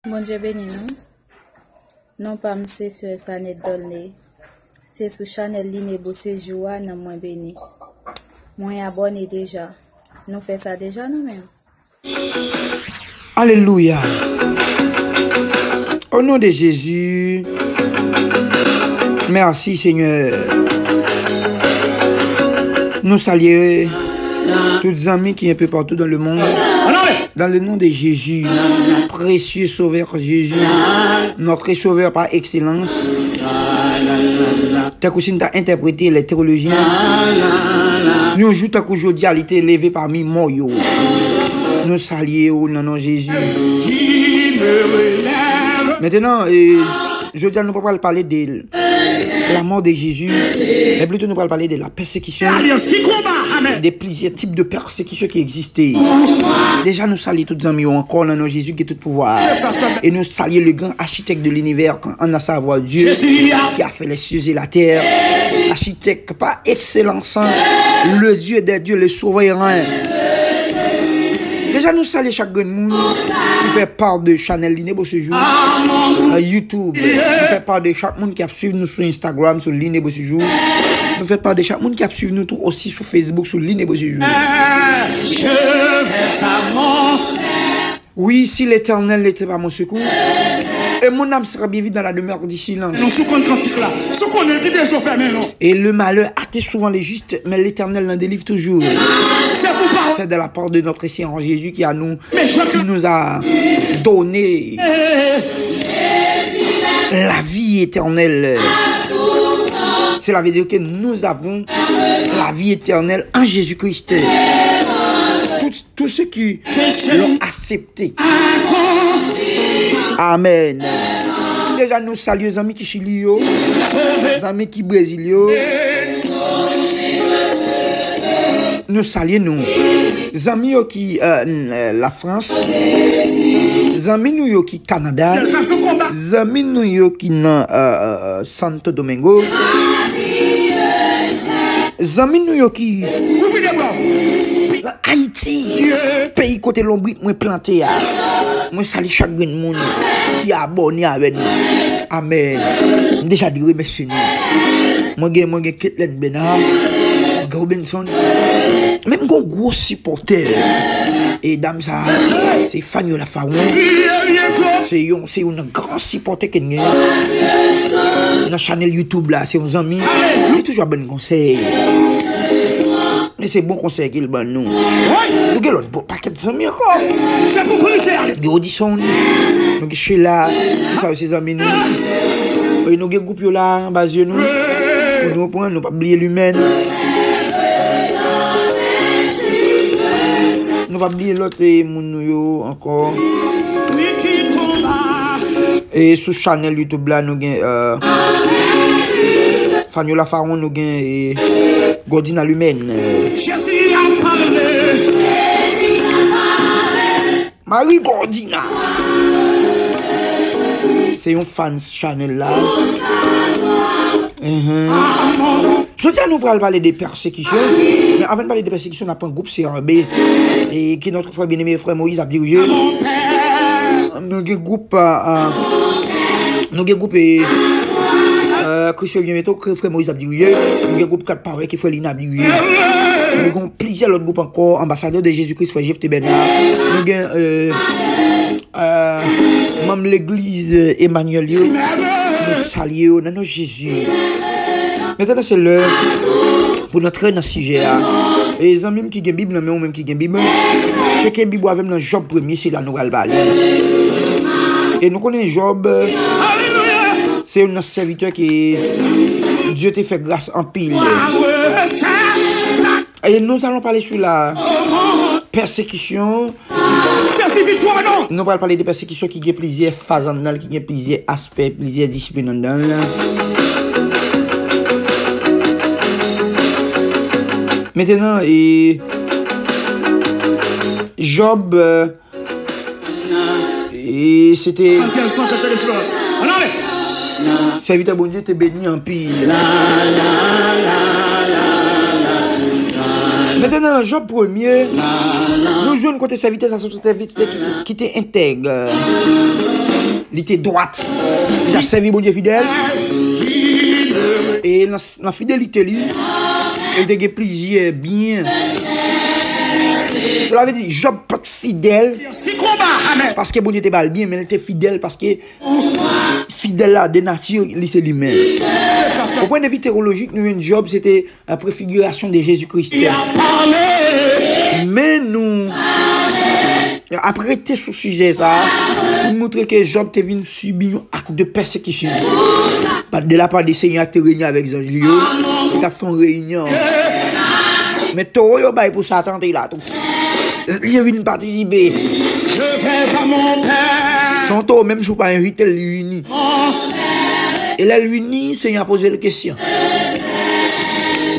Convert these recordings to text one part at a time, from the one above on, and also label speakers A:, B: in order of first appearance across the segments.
A: Bon Dieu béni nous. Non pas c'est sur ça net donné. C'est sur Chanel Line Beau Séjour nan moins béni. Moi abonné déjà. Nous fait ça déjà nous même.
B: Alléluia. Au nom de Jésus. Merci Seigneur. Nous saluons tous les amis qui sont un peu partout dans le monde. Dans le nom de Jésus, précieux Sauveur Jésus, notre Sauveur par excellence. T'as cousin t'as interprété les théologiens. Nous jouons ta aujourd'hui à l'été élevé parmi moi. Nous saluons au nom de Jésus. Maintenant, je dis, nous ne pouvons pas parler de la mort de Jésus, mais plutôt nous pouvons parler de la persécution, des plusieurs types de persécutions qui existaient. Déjà, nous saluons tous les amis encore dans Jésus qui est tout pouvoir. Et nous saluons le grand architecte de l'univers, en a savoir Dieu, qui a fait les cieux et la terre. Architecte par excellence, le Dieu des dieux, le souverain. Déjà, nous saluons chaque monde qui fait part de Chanel Line Beau Séjour, YouTube. Nous fait part de chaque monde qui a suivi nous sur Instagram, sur Line Beau Séjour. Nous fait part de chaque monde qui a suivi nous aussi sur Facebook, sur Line Beau Séjour. Oui, si l'Éternel n'était pas mon secours, et mon âme sera bien vite dans la demeure du silence. Et le malheur hâte souvent les justes, mais l'Éternel l'en délivre toujours. C'est de la part de notre Seigneur Jésus qui nous a donné la vie éternelle. Cela veut dire que nous avons la vie éternelle en Jésus-Christ. Tous ceux qui l'ont accepté. Amen. Déjà nous saluons les amis qui Chili, les amis qui Brésil. Nous saluons les amis qui la France, les amis nous qui Canada, les amis nous qui Santo Domingo, les amis nous qui Haïti, pays côté l'ombre, moi planté. Moi salue chaque monde qui a abonné avec nous. Amen. Déjà dit merci nous. Moi Ketlen Benard, Robinson, même gros supporter. Et dame ça, c'est Fanny la Faron. C'est un grand supporter que nous. Dans la chaîne YouTube là, c'est un ami. Il toujours bon conseil. Mais c'est bon conseil qu'il donne nous. Nous avons l'autre paquet de amis encore. C'est pour policer. Nous Audison, nous avons Sheila, nous avons ses amis. Nous avons un groupe là, en bas de nous. Nous ne pas oublier l'humain. Nous ne pas oublier l'autre monde encore. Et sur Chanel YouTube là, nous avons Fanny la Faron, nous avons Godina l'humaine. Marie Gordina. C'est un fan Chanel là. Je tiens à nous parler des persécutions. Mais avant de parler des persécutions, on a pris un groupe CRB et qui est notre frère bien-aimé, frère Moïse a dirigé. Nous avons un groupe Christian Bienveto, frère Moïse a dirigé. Nous avons un groupe 4 pareil qui frère Lina a dirigé. Nous avons plusieurs autres groupes encore, ambassadeurs de Jésus-Christ, frère Jeff Bernard. Nous avons même l'église Emmanuel. Nous saluons dans Jésus. Maintenant, c'est l'heure pour notre dans le sujet. Et les amis qui ont la Bible, mais même qui ont la Bible, c'est que la Bible avec dans Job 1er, c'est la nouvelle balle. Et nous connaissons Job. C'est un serviteur qui Dieu te fait grâce en pile. Et nous allons parler sur la persécution. Nous allons parler des persécutions qui ont plusieurs phases, qui ont plusieurs aspects, plusieurs disciplines. Maintenant, Job, c'était... Serviteur bon Dieu te béni en pile. Maintenant, dans Job 1er, nous jouons côté serviteur, ça sont qui était intègre. il était droite. Il a servi bon Dieu fidèle. Et dans la fidélité, il a plaisir bien. Cela veut dire, Job pas fidèle parce que bon Dieu était pas bien, mais il était fidèle parce que fidèle là, de nature, c'est lui-même. Au point de vue théologique, nous, Job, c'était la préfiguration de Jésus-Christ. Mais nous, après t'es sous sujet ça, pour montrer que Job était venu subir un acte de persécution. De la part des seigneurs qui réunis avec Zanglio, il a fait une réunion. Mais toi, il va pour Satan, il a tout. Il est venu participer.
C: Je vais à mon père.
B: Son tour, même si vous pas invité, l'uni. Et là, l'uni, Seigneur a posé la question.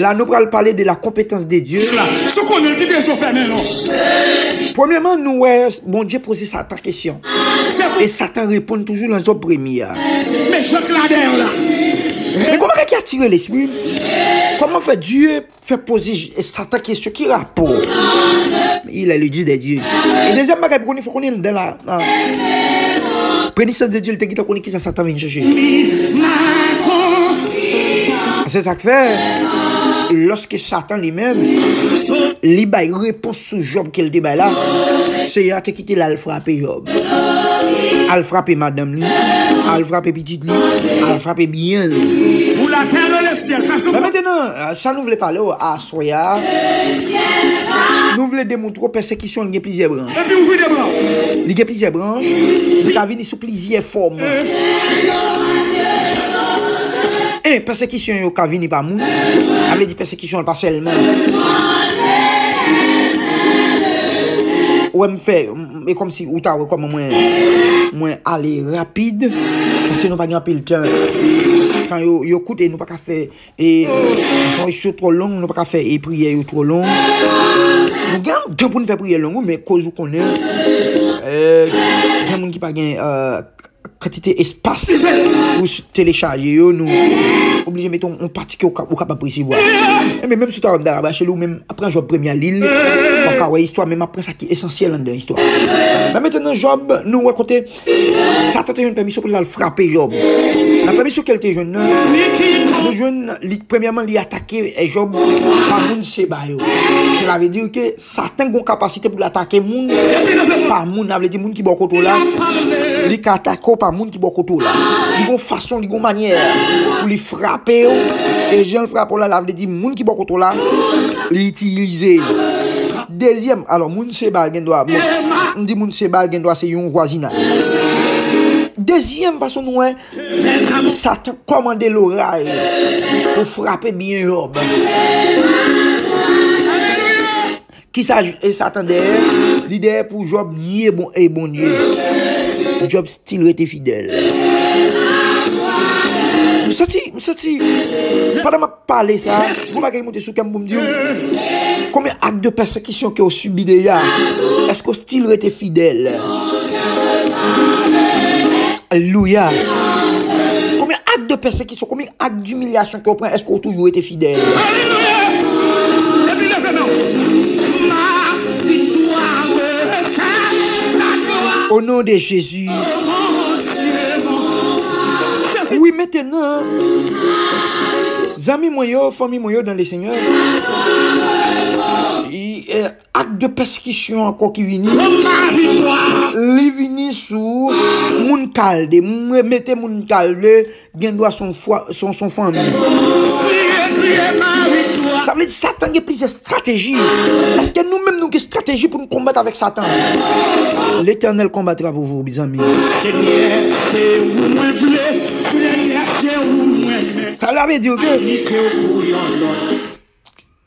B: Là, nous allons parler de la compétence de Dieu.
C: Ce qu'on a dit déjà fait, non?
B: Premièrement, nous, bon Dieu pose Satan question. Et Satan répond toujours dans Job premier.
C: Mais je cladère là.
B: Mais comment il a tiré l'esprit? Comment fait Dieu fait poser Satan question qui rapport? Il est le Dieu de Dieu. Et deuxième bagage, il faut qu'on est dans la prénissance de Dieu, il te dit qui ça Satan vient chercher. C'est ça que fait. Lorsque Satan lui-même, il a une réponse sur Job qu'elle débat là, c'est à te quitter là, il frappe Job. Elle frappe madame lui, elle frappe petite lui, elle frappe bien.
C: Pour la terre et le ciel,
B: mais maintenant, ça nous voulait parler à Soya. Nous voulons démontrer persécution, il y a plusieurs branches.
C: Et puis ouvrir des branches.
B: Il y a plusieurs branches, il y a venir sous plusieurs formes. Et persécution, il y a venir par moun. Elle dit persécution, pas seulement. Ouais, me fait, mais comme si, ou t'as comme moi aller rapide, parce que nous pas gagner le temps. Quand yo écoute, nous pas qu'à faire, et voice trop long, nous pas qu'à faire, et prière trop long. Nous gagnons temps pour nous faire prière long, mais cause où qu'on est, il y a des gens qui pas gagner quantité espace pour télécharger, nous obligés de mettre un parti qui est capable de recevoir. Mais même si tu as un chez nous, même après Job première l'île, on a une histoire, même après ça qui est essentiel dans l'histoire. Mais maintenant, Job, nous raconter, Satan a une permission pour le frapper Job. La permission qu'elle te jeune, le jeune, premièrement, il attaquer Job par moun sebayo. Cela veut dire que Satan a une capacité pour l'attaquer moun par moun, ça veut dire moun qui bon côté là. Il attaque par moun qui bon côté là. Il a une façon, il a une manière pour les frapper. Et Jean le frappe là, ça veut dire moun qui bon côté là, l'utiliser. Deuxième, alors moun sebal gen doit, on dit moun sebal gen doit c'est un voisinage. Deuxième façon nous Satan commande l'oreille pour frapper bien Job. Qui ça Satan derrière, l'idée pour Job nier bon et bon Dieu. Job style était fidèle. Je senti, pendant que je parle ça, vous m'avez monté sur le dire combien d'actes de persécution que vous subi déjà? Est-ce que le style était fidèle? Alléluia. Combien d'actes de persécution, combien d'actes d'humiliation que vous prenez? Est-ce que vous toujours été fidèle? Au nom de Jésus. Oui, maintenant, amis moi, famille moi dans les seigneurs, acte de persécution encore qui vient, il vient sous moun calde, mettez moun calde, gen doit son famille. Ça veut dire que Satan a plusieurs stratégies. Est-ce que nous-mêmes nous avons une stratégie pour nous combattre avec Satan? L'Éternel combattra pour vous, mes amis. Ça veut dire que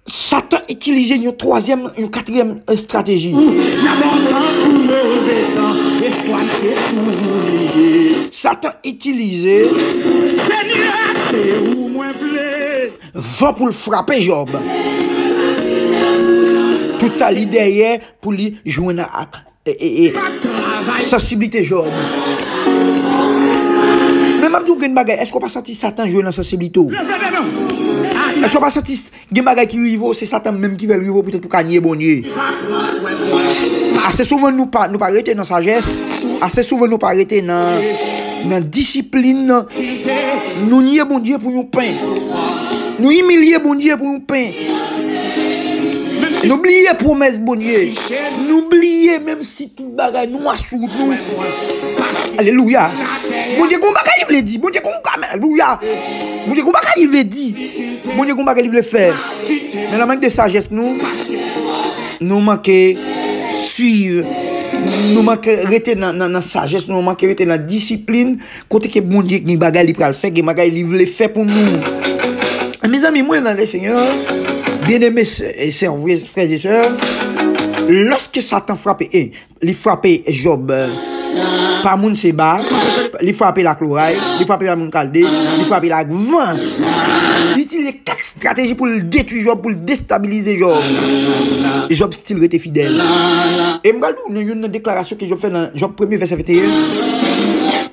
B: Satan utilise une troisième, une quatrième stratégie. Satan utilise va pour le frapper Job. Tout ça li derrière pour lui jouer à sensibilité Job. Mais même est-ce qu'on pas senti Satan jouer dans sensibilité? Est-ce qu'on pas senti gen bagay qui rive c'est Satan même qui veut rive peut-être pour gagner bon Dieu. Assez souvent nous pas arrêter dans sagesse, assez souvent nous pas arrêter dans Dans discipline, nous nions bon Dieu pour nous pain. Nous humilier bon Dieu pour nous pain. N'oubliez promesse bon Dieu. N'oubliez même si tout bagage noir sous nous. Alléluia. Bon Dieu, comment il veut dire? Bon Dieu, comment alléluia. Bon Dieu, comment il veut dire? Bon Dieu, comment il veut faire? Mais la manque de sagesse nous manquons suivre. Nous manquons rester dans la sagesse, nous manquons rester dans la discipline. Côté que bon Dieu, qui bagage il peut le faire, qui bagage il veut faire pour nous. Mes amis, moi dans le Seigneur, bien-aimés frères et sœurs, lorsque Satan frappait, il frappait Job, par moun seba, il frappait la chloraille, il frappait la moun caldé, il frappait la vent. Il utilisait 4 stratégies pour le détruire Job, pour le déstabiliser Job. Job still était fidèle. Et je vais une déclaration que je fais dans Job 1er verset 21.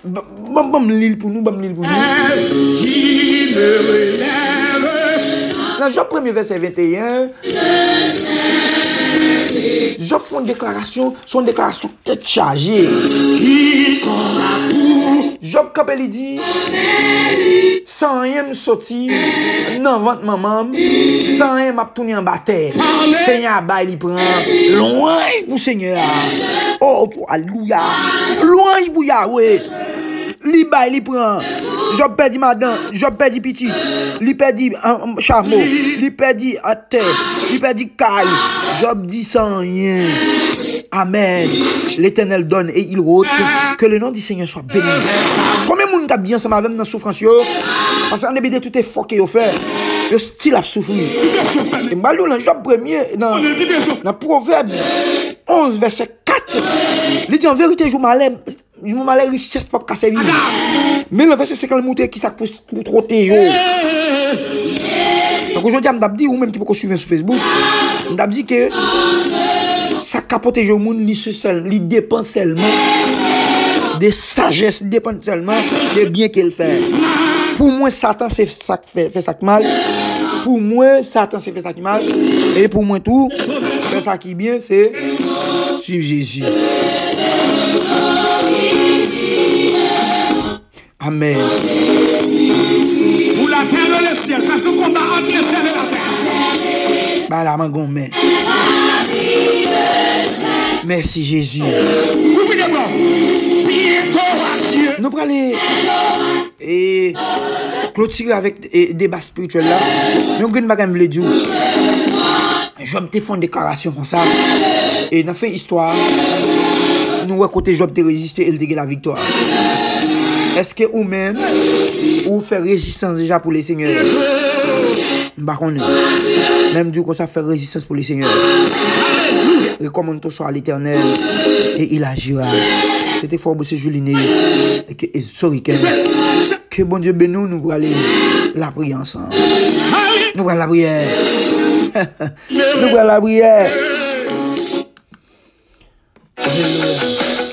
B: Bam l'île pour nous, bam l'île pour nous. Dans Job 1er verset 21, je fais une déclaration, son déclaration tête chargée. Job Kapel dit, sans rien me sortir, non vente maman, sans rien m'a tourné en bataille. Seigneur, bah il prend louange pour Seigneur. Oh, alléluia. Louange pour Yahweh. Li ba li prend. Job perdi madame, Job perdi petit, li perdi chameau, li perdi à terre, li perdi caille. Job dit sans rien. Amen. L'Éternel donne et il ôte. Que le nom du Seigneur soit béni. Combien de monde a bien ensemble avec dans la souffrance? Parce qu'en début de tout effort qu'il a fait, le style a souffert. Et malou dans Job 1er, dans Proverbe 11 verset 4, il dit en vérité, je m'allais richesse pas casser vivre. Mais le verset 50 monté qui ça pour trotter. Donc aujourd'hui, je me dis, ou même qui peut suivre sur Facebook, je me dis que ça capote le monde, il dépend seulement de sagesse, il dépend seulement des biens qu'il fait. Pour moi, Satan, c'est ça qui fait ça qui mal. Pour moi, Satan, c'est fait ça qui mal. Et pour moi, tout, c'est ça qui est bien, c'est suivre Jésus. Amen.
C: Pour la terre et le ciel, ça se combat entre le ciel et la terre.
B: Bah la main gomme. Merci Jésus. Nous allons aller et clôturer avec des débats spirituels là. Nous allons faire dire. Job te fait une déclaration comme ça. Et nous fait histoire. Nous voyons côté Job te résister et il te la victoire. Est-ce que ou même ou faire résistance déjà pour les seigneurs? Même du coup ça fait résistance pour les seigneurs. Recommande-toi à l'Éternel et il agira. C'était fort beau ce Juliné et sorry que bon Dieu bénisse nous pour aller la prière ensemble. Nous allons la prière. Nous allons la prière.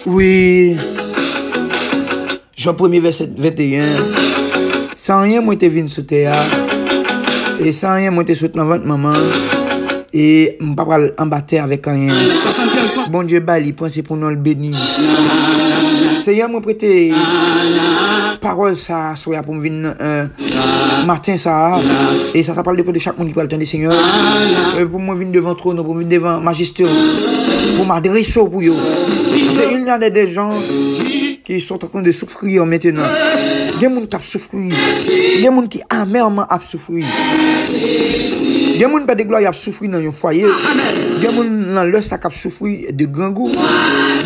B: Oui. Job 1er verset 21. Sans rien, moi, t'es venu sur terre. Et sans rien, moi, t'es sur dans votre maman. Et je ne peux pas en battre avec rien. Bon Dieu, il pense pour nous le bénir. Seigneur, moi, prêter parole ça, soit pour me venir matin ça. Et ça parle de chaque monde qui parle de Seigneur. Pour moi, venir devant trône, pour venir devant majesté. Pour m'adresser pour eux. Il y a des gens qui sont en train de souffrir maintenant. Il y a des gens qui souffrent. Il y a des gens qui amèrement souffrent. Il y a des gens qui ont souffert dans un foyer. Il y a des gens qui ont souffert de grand goût. Il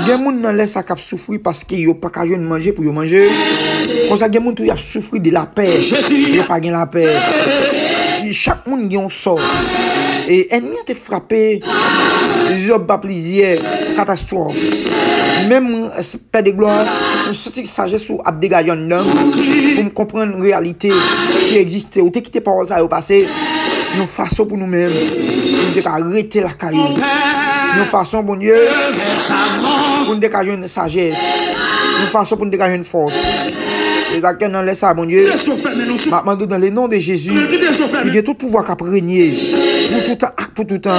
B: y a des gens qui ont souffert parce qu'ils n'ont pas qu'à manger pour manger. Comme ça, il y a des gens qui ont souffert de la paix. Ils n'ont pas de la paix. Chaque monde a un sort. Et ennemi a frappé. Job pas plaisir. Catastrophe. Même Père de gloire, nous sommes sagesse ou à dégager un homme pour comprendre une réalité qui existe. Ou t'es quitté par ça au passé. Nous faisons pour nous-mêmes. Nous devons arrêter la carrière. Nous faisons, bon Dieu, pour nous dégager une sagesse. Nous faisons pour nous dégager une force. Et dans les ça, bon Dieu, maintenant dans le nom de Jésus, il y a tout pouvoir qui a régné pour tout temps.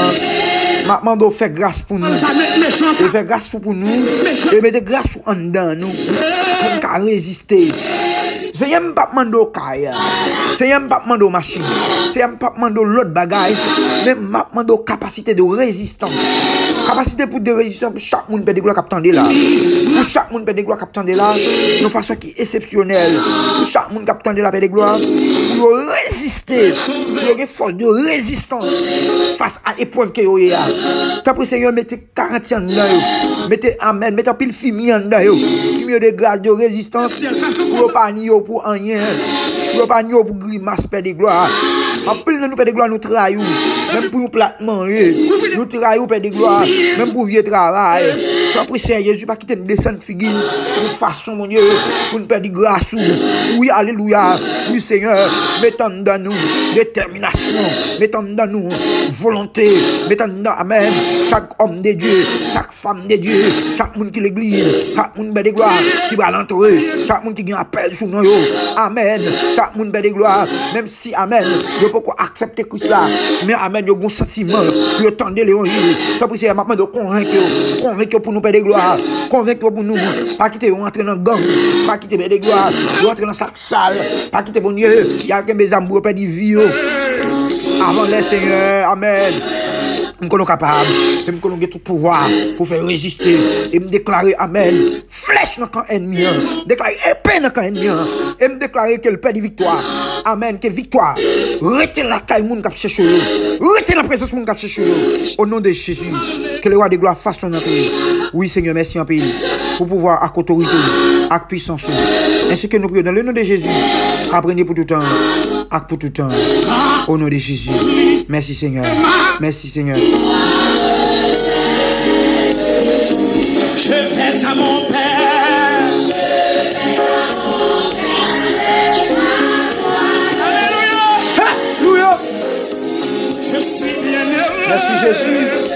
B: Maintenant, faire grâce pour nous. Et faire grâce pour nous. Et mettre grâce en dedans nous. pour nous résister. Seigneur, pas mando kaya. Seigneur, pas mando machine. Seigneur, pas mando l'autre bagaille. Mais m'a mando capacité de résistance. Capacité pour de résistance pour chaque monde père de gloire captant de là. Pour chaque monde père de gloire captant de là, de façon qui est exceptionnelle. Pour chaque monde captant de la père de gloire, pour résister. Pour une force de résistance face à l'épreuve que vous avez. Après Seigneur, mettez 40 ans dedans. Mettez amen, mettez pile fumée dedans. Fumée de grâce de résistance. Pour pas nier pour rien. Pour pas nier pour grimace père de gloire. En plus de nous père de gloire nous travaillons. Même pour nous plat manger. Nous travaillons père de gloire. Même pour vieux travail. Après Seigneur Jésus, pas quitter nous descendre figure. De façon mon Dieu. Pour nous perdre grâce. Oui, alléluia. Oui Seigneur. Mettons dans nous détermination. Mettons dans nous volonté. Mettons dans amen. Chaque homme de Dieu. Chaque femme de Dieu. Chaque monde qui l'église. Chaque monde père de gloire. Qui va l'entrer. Chaque monde qui a appel sur nous. Amen. Chaque monde père de gloire. Même si amen. Je peux pas accepter Christ là. Mais amen. Il y a un sentiment. Il y a tant de léons. Après Seigneur, maintenant de convaincre pour nous père de gloire. Convaincre pour nous. Pas quitter rentrer dans le gang. Pas quitter père de gloire. Rentrer dans sac sale. Pas quitter bon Dieu. Il y a que mes amours père de vie. Avant les Seigneur. Amen. Nous sommes capables, nous avons tout pouvoir pour faire résister et me déclarer amen. Flèche dans le camp ennemi, déclarer épée dans le camp ennemi et me déclarer que le Père de victoire. Amen, que victoire. Retenez la caille moun k'ap cherche yo. Retenez la présence moun k'ap cherche yo. Au nom de Jésus, que le roi de gloire fasse son entrée. Oui Seigneur, merci en pays pour pouvoir avec autorité, avec puissance. Ainsi que nous prions dans le nom de Jésus. Apprenez pour tout temps, avec pour tout temps. Au nom de Jésus. Merci Seigneur. Merci Seigneur.
C: Je vais à mon Père. Alléluia.
B: Alléluia.
C: Je suis bien heureux.
B: Merci Jésus.